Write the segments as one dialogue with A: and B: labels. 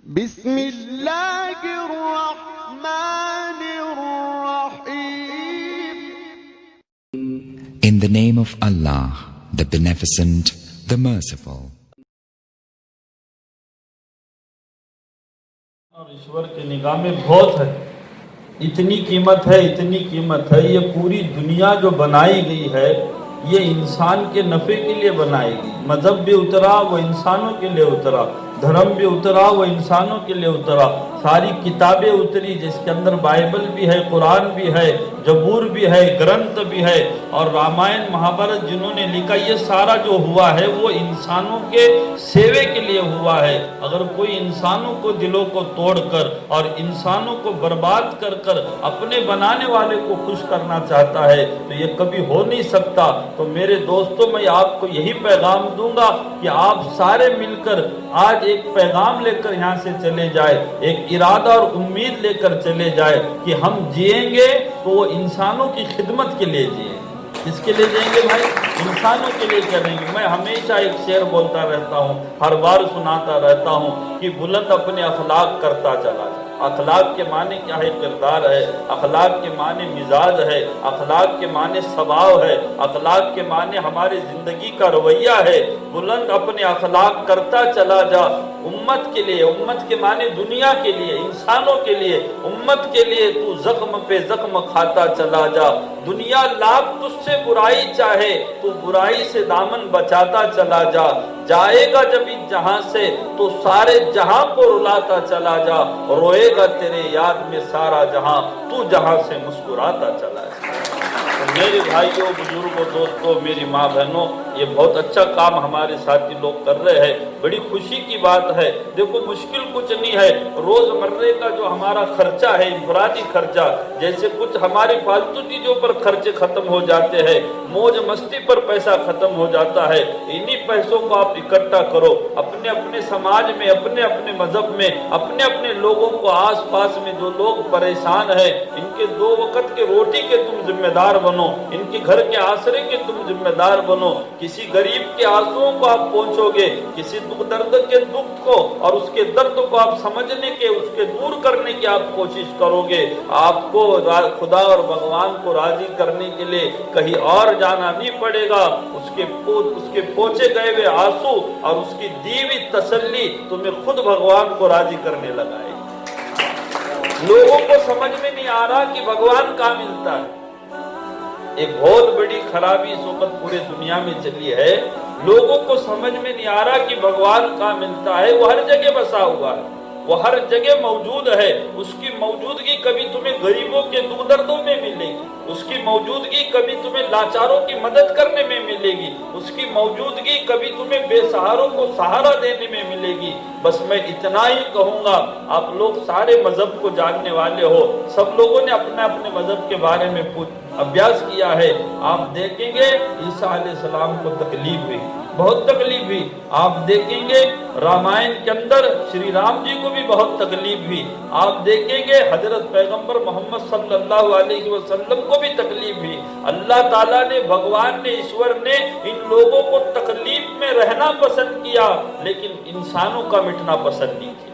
A: بسم اللہ الرحمن الرحیم.
B: In the name of Allah, the Beneficent, the Merciful.
C: اور ایشور کی نگاہ میں بہت ہے، اتنی قیمت ہے، اتنی قیمت ہے. یہ پوری دنیا جو بنائی گئی ہے یہ انسان کے نفع کے لیے بنائی گئی. مذہب بھی اترا وہ انسانوں کے لیے اترا، دھرم بھی اترا وہ انسانوں کے لیے اترا. ساری کتابیں اتری جس کے اندر بائبل بھی ہے، قرآن بھی ہے، زبور بھی ہے، گرنتھ بھی ہے، اور رامائن مہابھارت جنہوں نے لکھا، یہ سارا جو ہوا ہے وہ انسانوں کے سیوے کے لیے ہوا ہے. اگر کوئی انسانوں کو دلوں کو توڑ کر اور انسانوں کو برباد کر کر اپنے بنانے والے کو خوش کرنا چاہتا ہے تو یہ کبھی ہو نہیں سکتا. تو میرے دوستوں میں آپ کو یہی پیغام دوں گا کہ آپ سارے مل کر آج ایک پیغام لے کر یہاں سے چلے جائے، ایک ارادہ اور امید لے کر چلے جائے کہ ہم جئیں گے تو وہ انسانوں کی خدمت کے لیے جئیں. کس کے لیے جائیں گے بھائی؟ انسانوں کے لیے کریں گے. میں ہمیشہ ایک شعر بولتا رہتا ہوں، ہر بار سناتا رہتا ہوں کہ بلند اپنے اخلاق کرتا چلا جائے. اخلاق کے معنی کیا ہے؟ کردار ہے. اخلاق کے معنی مزاج ہے. اخلاق کے معنی سباؤ ہے. اخلاق کے معنی ہماری زندگی کا رویہ ہے. بلند اپنے اخلاق کرتا چلا جا امت کے لیے. امت کے معنی دنیا کے لیے، انسانوں کے لیے، امت کے لیے تو زخم پہ زخم کھاتا چلا جا. دنیا لاکھ تجھ سے برائی چاہے تو برائی سے دامن بچاتا چلا جا. جائے گا جب اس جہاں سے تو سارے جہاں کو رلاتا چلا جا. روئے گا تیرے یاد میں سارا جہاں، تو جہاں سے مسکراتا چلا جا. میرے بھائیوں، بزرگوں، دوستوں، میری ماں بہنوں، یہ بہت اچھا کام ہمارے ساتھی لوگ کر رہے ہیں. بڑی خوشی کی بات ہے. دیکھو مشکل کچھ نہیں ہے. روز مرے کا جو ہمارا خرچہ ہے، انفرادی خرچہ، جیسے کچھ ہماری فالتو چیزوں پر خرچے ختم ہو جاتے ہیں، موج مستی پر پیسہ ختم ہو جاتا ہے. انہی پیسوں کو آپ اکٹھا کرو، اپنے اپنے سماج میں، اپنے اپنے مذہب میں، اپنے اپنے لوگوں کو، آس پاس میں جو لوگ پریشان ہیں، ان کے 2 وقت کے روٹی کے تم ذمہ دار بنو، ان کے گھر کے آسرے کے تم ذمہ دار بنو. کسی غریب کے آنسوؤں کو آپ پہنچو گے، کسی دکھ درد کے دکھ کو اور اس کے درد کو آپ سمجھنے کے، اس کے دور کرنے کی آپ کوشش کرو گے. آپ کو خدا اور بھگوان کو راضی کرنے کے لیے کہیں اور جانا نہیں پڑے گا. اس کے پہنچے گئے ہوئے آنسو اور اس کی دی ہوئی تسلی تمہیں خود بھگوان کو راضی کرنے لگائے. لوگوں کو سمجھ میں نہیں آ رہا کہ بھگوان کہاں ملتا ہے. ایک بہت بڑی خرابی اس وقت پورے دنیا میں چلی ہے. لوگوں کو سمجھ میں نہیں آ رہا کہ بھگوان کہاں ملتا ہے. وہ ہر جگہ بسا ہوا ہے، وہ ہر جگہ موجود ہے. اس کی موجودگی کبھی تمہیں غریبوں کے دکھ دردوں میں ملے گی، اس کی موجودگی کبھی تمہیں لاچاروں کی مدد کرنے میں ملے گی، اس کی موجودگی کبھی تمہیں بے سہاروں کو سہارا دینے میں ملے گی. بس میں اتنا ہی کہوں گا، آپ لوگ سارے مذہب کو جاننے والے ہو، سب لوگوں نے اپنے اپنے مذہب کے بارے میں ابیاس کیا ہے. آپ دیکھیں گے عیسیٰ علیہ السلام کو تکلیف ہوئی، بہت تکلیف ہوئی. آپ دیکھیں گے رامائن کے اندر شری رام جی کو بھی بہت تکلیف ہوئی. آپ دیکھیں گے حضرت پیغمبر محمد صلی اللہ علیہ وسلم کو بھی تکلیف ہوئی. اللہ تعالیٰ نے، بھگوان نے، ایشور نے ان لوگوں کو تکلیف میں رہنا پسند کیا، لیکن انسانوں کا مٹنا پسند نہیں کیا.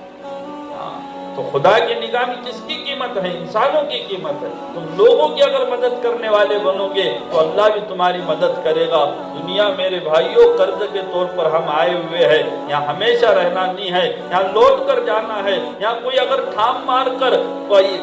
C: تو خدا کی نگاہ میں کس کی قیمت ہے؟ انسانوں کی قیمت ہے. تم لوگوں کی اگر مدد کرنے والے بنو گے تو اللہ بھی تمہاری مدد کرے گا. دنیا میرے بھائیوں قرض کے طور پر ہم آئے ہوئے ہیں. یہاں ہمیشہ رہنا نہیں ہے، یہاں لوٹ کر جانا ہے. یہاں کوئی اگر ٹھام مار کر کوئی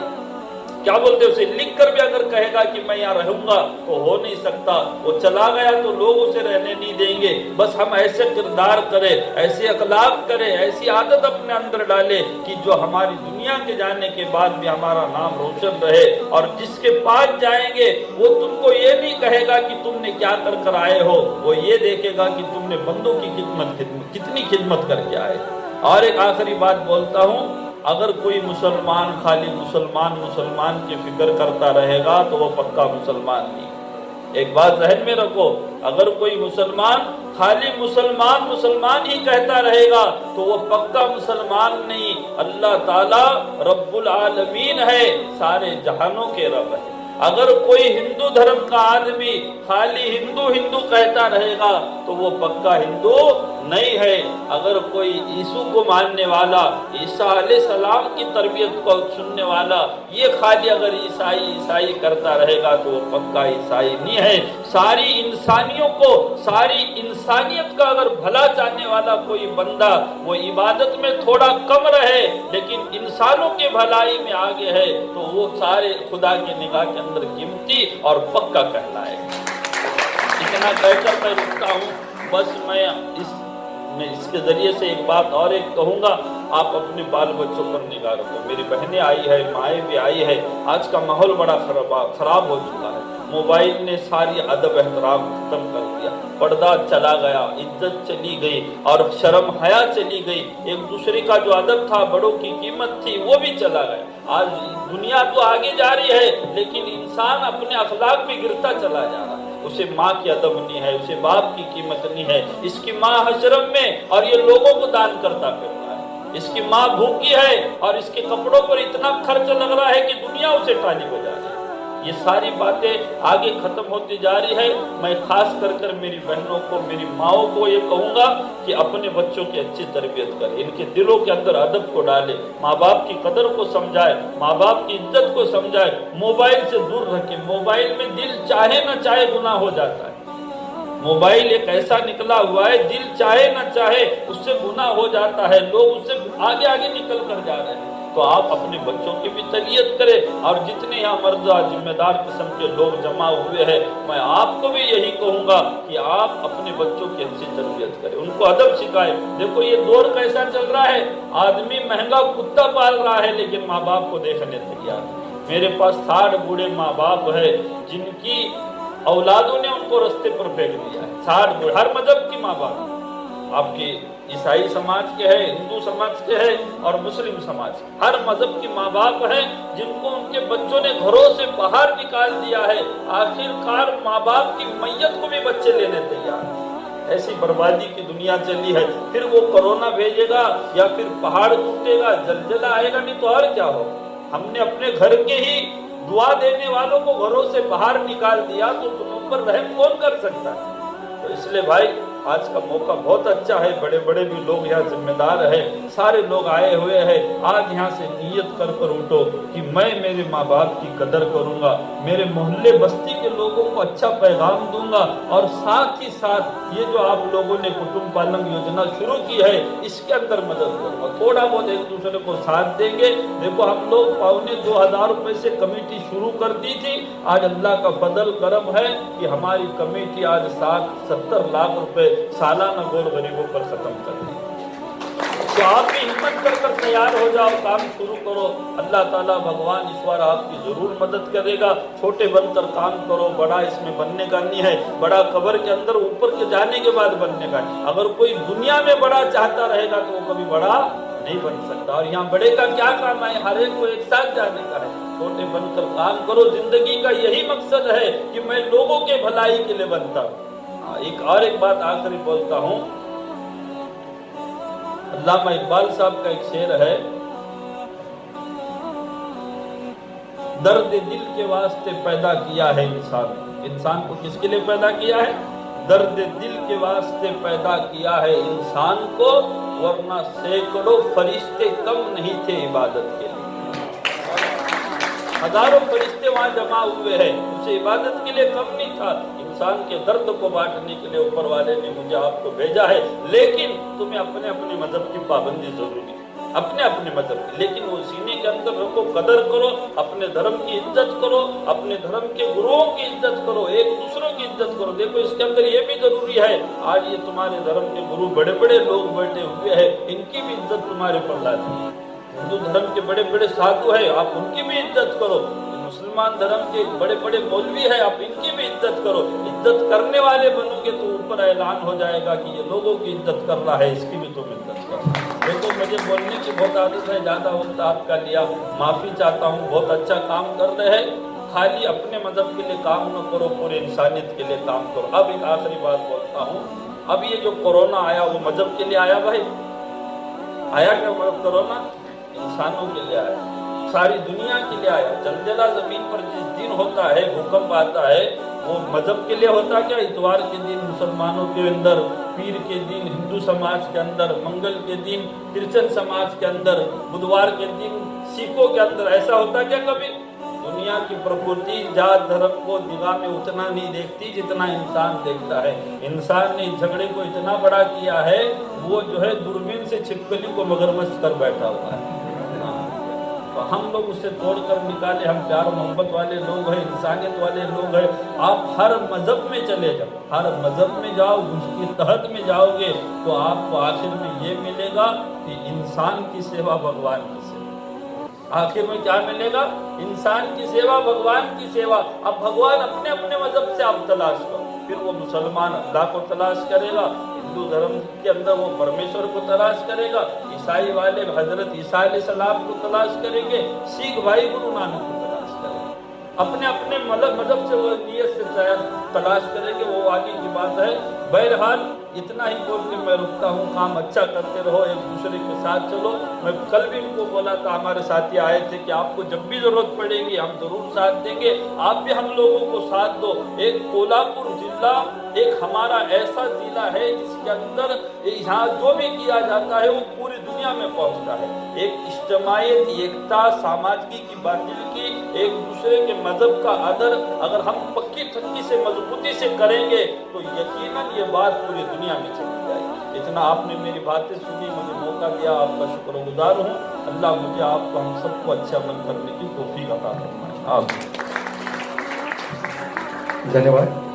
C: کیا بولتے اسے لکھ کر بھی اگر کہے گا کہ میں یہاں رہوں گا تو ہو نہیں سکتا. وہ چلا گیا تو لوگ اسے رہنے نہیں دیں گے. بس ہم ایسے کردار کریں، ایسے اخلاق کریں، ایسی عادت اپنے اندر ڈالیں کہ جو ہماری دنیا کے جانے کے بعد بھی ہمارا نام روشن رہے. اور جس کے پاس جائیں گے وہ تم کو یہ نہیں کہے گا کہ تم نے کیا کر کر آئے ہو، وہ یہ دیکھے گا کہ تم نے بندوں کی کتنی خدمت کر کے آئے. اور ایک آخری بات بولتا ہوں، اگر کوئی مسلمان خالی مسلمان کی فکر کرتا رہے گا تو وہ پکا مسلمان نہیں. ایک بات ذہن میں رکھو، اگر کوئی مسلمان خالی مسلمان ہی کہتا رہے گا تو وہ پکا مسلمان نہیں. اللہ تعالیٰ رب العالمین ہے، سارے جہانوں کے رب ہے. اگر کوئی ہندو دھرم کا آدمی خالی ہندو کہتا رہے گا تو وہ پکا ہندو نہیں ہے. اگر کوئی یسوع کو ماننے والا، عیسیٰ علیہ السلام کی تربیت کو سننے والا یہ خالی اگر عیسائی کرتا رہے گا تو وہ پکا عیسائی نہیں ہے۔ ساری انسانیوں کو، ساری انسانیت کا اگر بھلا چاہنے والا کوئی بندہ وہ عبادت میں تھوڑا کم رہے لیکن انسانوں کے بھلائی میں آگے ہے تو وہ سارے خدا کی نگاہ کے اندر قیمتی اور پکا کہلائے گا۔ اتنا کہہ کر میں رکتا ہوں۔ بس میں اس کے ذریعے سے ایک بات اور ایک کہوں گا، آپ اپنے بال بچوں پر نگاہ رکھو۔ میری بہنیں آئی ہے، مائیں بھی آئی ہے، آج کا ماحول بڑا خراب ہو چکا ہے۔ موبائل نے ساری ادب احترام ختم کر دیا، پردہ چلا گیا، عزت چلی گئی اور شرم حیا چلی گئی، ایک دوسرے کا جو ادب تھا، بڑوں کی قیمت تھی، وہ بھی چلا گیا۔ آج دنیا تو آگے جا رہی ہے لیکن انسان اپنے اخلاق میں گرتا چلا جا رہا ہے۔ اسے ماں کی ادب نہیں ہے، اسے باپ کی قیمت نہیں ہے۔ اس کی ماں حشرم میں اور یہ لوگوں کو دان کرتا پھرتا ہے۔ اس کی ماں بھوکی ہے اور اس کے کپڑوں پر اتنا خرچ لگ رہا ہے کہ دنیا اسے ٹالی بجا رہی ہے۔ یہ ساری باتیں آگے ختم ہوتی جا رہی ہے۔ میں خاص کر میری بہنوں کو، میری ماؤں کو یہ کہوں گا کہ اپنے بچوں کی اچھی تربیت کریں، ان کے دلوں کے اندر ادب کو ڈالے، ماں باپ کی قدر کو سمجھائے، ماں باپ کی عزت کو سمجھائے، موبائل سے دور رکھیں۔ موبائل میں دل چاہے نہ چاہے گناہ ہو جاتا ہے۔ موبائل ایک ایسا نکلا ہوا ہے، دل چاہے نہ چاہے اس سے گناہ ہو جاتا ہے، لوگ اس سے آگے نکل کر جا رہے ہیں۔ تو آپ اپنے بچوں کی بھی تربیت کریں، اور جتنے یہاں مرد ذمہ دار قسم کے لوگ جمع ہوئے ہیں میں آپ کو بھی یہی کہوں گا کہ آپ اپنے بچوں کی اچھی تربیت کریں، ان کو ادب سکھائیں۔ دیکھو یہ دور کیسا چل رہا ہے، آدمی مہنگا کتا پال رہا ہے لیکن ماں باپ کو دیکھنے تیار ہے۔ میرے پاس 60 بوڑھے ماں باپ ہے جن کی اولادوں نے ان کو رستے پر پھینک دیا ہے۔ 60 بوڑھے، ہر مذہب کی ماں باپ، آپ کی عیسائی سماج کے ہے، ہندو سماج کے ہے اور مسلم سماج کے، ہر مذہب کی ماں باپ ہیں جن کو ان کے بچوں نے گھروں سے باہر نکال دیا ہے۔ آخر کار ماں باپ کی میت کو بھی بچے لینے تیار ہیں۔ ایسی بربادی کی دنیا چلی ہے، پھر وہ کرونا بھیجے گا یا پھر پہاڑ ٹوٹے گا، زلزلہ آئے گا، نہیں تو اور کیا ہو۔ ہم نے اپنے گھر کے ہی دعا دینے والوں کو گھروں سے باہر نکال دیا تو تم پر رحم کون کر سکتا ہے؟ تو اس لیے بھائی آج کا موقع بہت اچھا ہے، بڑے بڑے بھی لوگ یہاں ذمہ دار ہیں، سارے لوگ آئے ہوئے ہیں۔ آج یہاں سے نیت کر اٹھو کہ میں میرے ماں باپ کی قدر کروں گا، میرے محلے بستی کے لوگوں کو اچھا پیغام دوں گا، اور ساتھ ہی ساتھ یہ جو آپ لوگوں نے کٹمب پالن یوجنا شروع کی ہے اس کے اندر مدد کروں گا، تھوڑا بہت ایک دوسرے کو ساتھ دیں گے۔ دیکھو ہم لوگ 2,500 روپے سے کمیٹی شروع کر دی تھی، آج اللہ کا فضل کرم ہے کہ ہماری کمیٹی آج 70 لاکھ روپے سالانہ غور غریبوں پر ختم کر دی۔ تو آپ بھی ہمت کر تیار ہو جاؤ، کام شروع کرو، اللہ تعالیٰ بھگوان ایشور آپ کی ضرور مدد کرے گا۔ چھوٹے بن کر کام کرو، بڑا اس میں بننے کا نہیں ہے، بڑا قبر کے اندر اوپر کے جانے کے بعد بننے کا ہے۔ اگر کوئی دنیا میں بڑا چاہتا رہے گا تو وہ کبھی بڑا نہیں بن سکتا، اور یہاں بڑے کا کیا کام ہے، ہر ایک کو ایک ساتھ جانے کا ہے۔ چھوٹے بن کر کام کرو، زندگی کا یہی مقصد ہے کہ میں لوگوں کے بھلائی کے لیے بنتا ہوں۔ ایک بات آخری بولتا ہوں، علامہ اقبال صاحب کا ایک شعر ہے، درد دل کے واسطے پیدا کیا ہے انسان کو کس کے لیے پیدا کیا ہے؟ درد دل کے واسطے پیدا کیا ہے انسان کو، ورنہ سینکڑوں فرشتے کم نہیں تھے عبادت کے لیے۔ ہزاروں فرشتے وہاں جمع ہوئے ہیں، اسے عبادت کے لیے کم نہیں تھا۔ انسان کے درد کو بانٹنے کے لیے اوپر والے نے مجھے آپ کو بھیجا ہے، لیکن تمہیں اپنے اپنے مذہب کی پابندی ضروری ہے، اپنے مذہب کی، لیکن وہ سینے کے اندر رکھو، قدر کرو، اپنے دھرم کی عزت کرو، اپنے دھرم کے گروؤں کی عزت کرو، ایک دوسروں کی عزت کرو۔ دیکھو اس کے اندر یہ بھی ضروری ہے، آج یہ تمہارے دھرم کے گرو بڑے بڑے لوگ بیٹھے ہوئے ہیں، ان کی بھی عزت تمہارے پر لازمی ہے۔ ہندو دھرم کے بڑے بڑے سادھو ہیں، آپ ان کی بھی عزت کرو۔ مسلمان دھرم کے بڑے بڑے مولوی ہیں، آپ ان کی بھی عزت کرو۔ عزت کرنے والے بنو گے تو اوپر اعلان ہو جائے گا کہ یہ لوگوں کی عزت کر رہا ہے، اس کی بھی تم عزت کرو۔ دیکھو مجھے بولنے کی بہت عادت ہے، زیادہ وقت آپ کا لیا، معافی چاہتا ہوں۔ بہت اچھا کام کر رہے ہیں، خالی اپنے مذہب کے لیے کام نہ کرو، پورے انسانیت کے لیے کام کرو۔ اب ایک آخری بات بولتا ہوں، اب یہ جو کورونا آیا وہ مذہب کے لیے آیا بھائی؟ آیا کیا کرونا؟ انسانوں کے لیے آیا۔ ساری دنیا کے لیے آیا. زلزلہ زمین پر جس دن ہوتا ہے, بھوکمپ آتا ہے, وہ مذہب کے لیے ہوتا کیا؟ اتوار کے دن مسلمانوں کے اندر, پیر کے دن ہندو سماج کے اندر, منگل کے دن کرسچن سماج کے اندر, بدوار کے دن سکھوں کے اندر. ایسا ہوتا کیا کبھی؟ دنیا کی پرکرتی ذات دھرم کو نگاہ میں اتنا نہیں دیکھتی جتنا انسان دیکھتا ہے. انسان نے اس جھگڑے کو اتنا بڑا کیا ہے, وہ جو ہے دوربین سے چھپکلی کو مگرمچھ کر بیٹھا ہوا ہے. تو ہم لوگ اسے توڑ کر نکالے. ہم پیار محبت والے لوگ ہیں, انسانیت والے لوگ ہیں. آپ ہر مذہب میں چلے جاؤ, ہر مذہب میں جاؤ, اس کے تحت میں جاؤ گے تو آپ کو آخر میں یہ ملے گا کہ انسان کی سیوا بھگوان کی سیوا. آخر میں کیا ملے گا؟ انسان کی سیوا بھگوان کی سیوا. اب بھگوان اپنے اپنے مذہب سے آپ تلاش کرو. پھر وہ مسلمان اللہ کو تلاش کرے گا, ہندو دھرم کے اندر وہ پرمیشور کو تلاش کرے گا, عیسائی والے حضرت عیسیٰ علیہ السلام کو تلاش کریں گے, سکھ بھائی گرو نانک کو تلاش کریں گے. اپنے اپنے مذہب سے وہ نیت سے تلاش کریں گے, وہ آگے کی بات ہے. بہرحال اتنا ہی بول کے میں رکتا ہوں. کام اچھا کرتے رہو, ایک دوسرے کے ساتھ چلو. میں کل بھی ان کو بولا تھا, ہمارے ساتھی آئے تھے کہ آپ کو جب بھی ضرورت پڑے گی ہم ضرور ساتھ دیں گے, آپ بھی ہم لوگوں کو ساتھ دو. ایک کولہاپور ضلع ایک ہمارا ایسا ضلع ہے جس کے اندر یہاں جو بھی کیا جاتا ہے وہ پوری دنیا میں پہنچتا ہے. ایک اجتماعیت, ایکتا, ساماجی کی باندھگی, ایک دوسرے کے مذہب کا ادر اگر ہم پکی تھکی سے مضبوطی سے کریں گے تو یقیناً یہ بات پوری دنیا میں چلی جائے گی. اتنا آپ نے میری باتیں سنی, مجھے موقع دیا, آپ کا شکر گزار ہوں. اللہ مجھے آپ کو, ہم سب کو اچھا عمل کرنے کی توفیق عطا فرمائے. آمین.
D: دھنیہ واد.